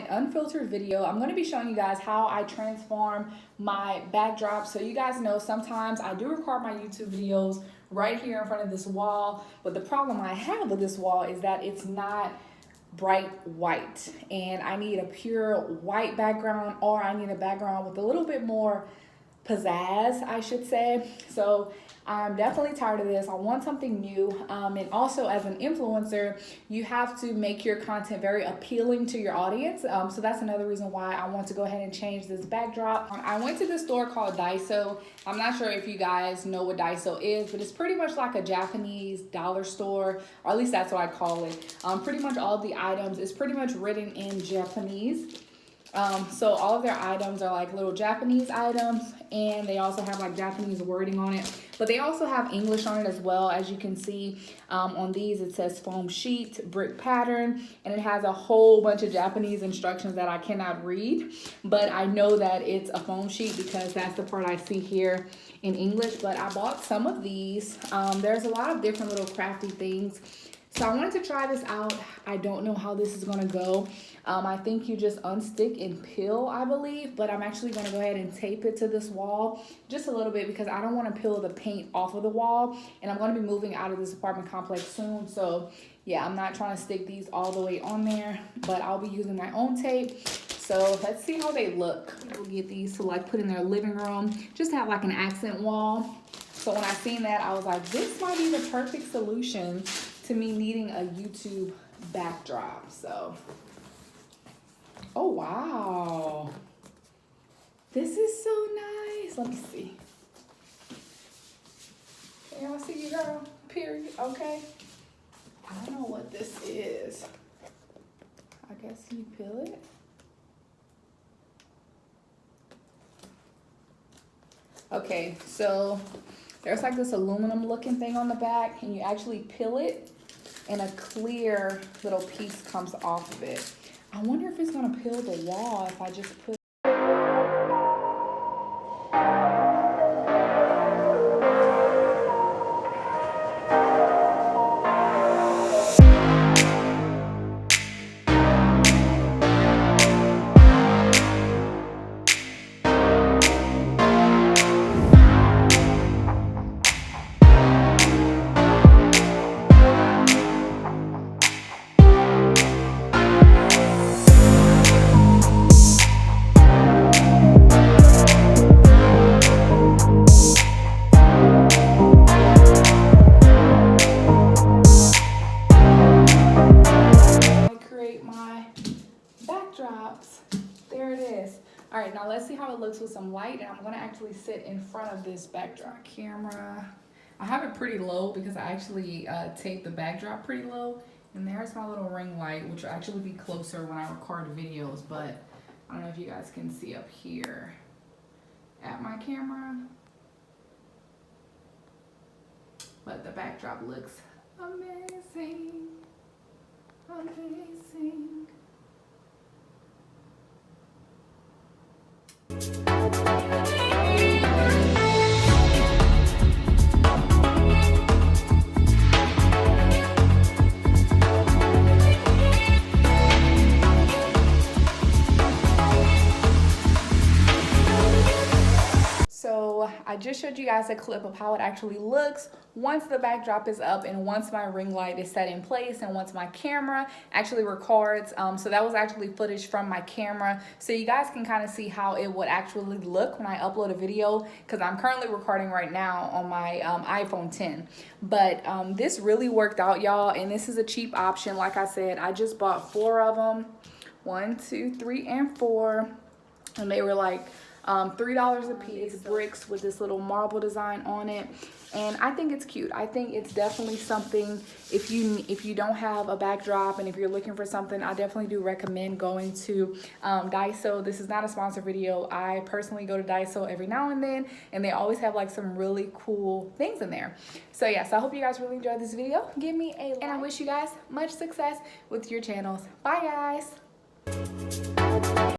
unfiltered video. I'm going to be showing you guys how I transform my backdrop. So you guys know sometimes I do record my YouTube videos right here in front of this wall, but the problem I have with this wall is that it's not bright white, and I need a pure white background, or I need a background with a little bit more pizzazz, I should say. So I'm definitely tired of this. I want something new. And also, as an influencer, you have to make your content very appealing to your audience. So that's another reason why I want to go ahead and change this backdrop. I went to this store called Daiso. I'm not sure if you guys know what Daiso is, but it's pretty much like a Japanese dollar store, or at least that's what I call it. Pretty much all of the items is pretty much written in Japanese. So all of their items are like little Japanese items, and they also have like Japanese wording on it, but they also have English on it as well. As you can see, on these it says foam sheet, brick pattern, and it has a whole bunch of Japanese instructions that I cannot read, but I know that it's a foam sheet because that's the part I see here in English. But I bought some of these. There's a lot of different little crafty things. So I wanted to try this out. I don't know how this is gonna go. I think you just unstick and peel, I believe, but I'm actually gonna go ahead and tape it to this wall just a little bit because I don't wanna peel the paint off of the wall, and I'm gonna be moving out of this apartment complex soon. So yeah, I'm not trying to stick these all the way on there, but I'll be using my own tape. So let's see how they look. We'll get these to like put in their living room, just have like an accent wall. So when I seen that, I was like, this might be the perfect solution to me needing a YouTube backdrop. So, oh wow, this is so nice. Let me see. Y'all see you, girl? Period. Okay. I don't know what this is. I guess you peel it. Okay, so there's like this aluminum looking thing on the back, and you actually peel it, and a clear little piece comes off of it. I wonder if it's gonna peel the wall if I just put backdrops. There it is. All right, now let's see how it looks with some light, and I'm gonna actually sit in front of this backdrop camera. I have it pretty low because I actually taped the backdrop pretty low, and there's my little ring light, which will actually be closer when I record videos, but I don't know if you guys can see up here at my camera, but the backdrop looks amazing, amazing. So I just showed you guys a clip of how it actually looks once the backdrop is up, and once my ring light is set in place, and once my camera actually records. So that was actually footage from my camera, so you guys can kind of see how it would actually look when I upload a video, because I'm currently recording right now on my iPhone 10. But this really worked out, y'all, and this is a cheap option. Like I said, I just bought 4 of them. 1, 2, 3, and 4, and they were like $3 a piece, bricks with this little marble design on it, and I think it's cute. I think it's definitely something, if you don't have a backdrop and if you're looking for something, I definitely do recommend going to Daiso. This is not a sponsored video. I personally go to Daiso every now and then, and they always have like some really cool things in there. So yes, I hope you guys really enjoyed this video. Give me a like, and I wish you guys much success with your channels. Bye guys.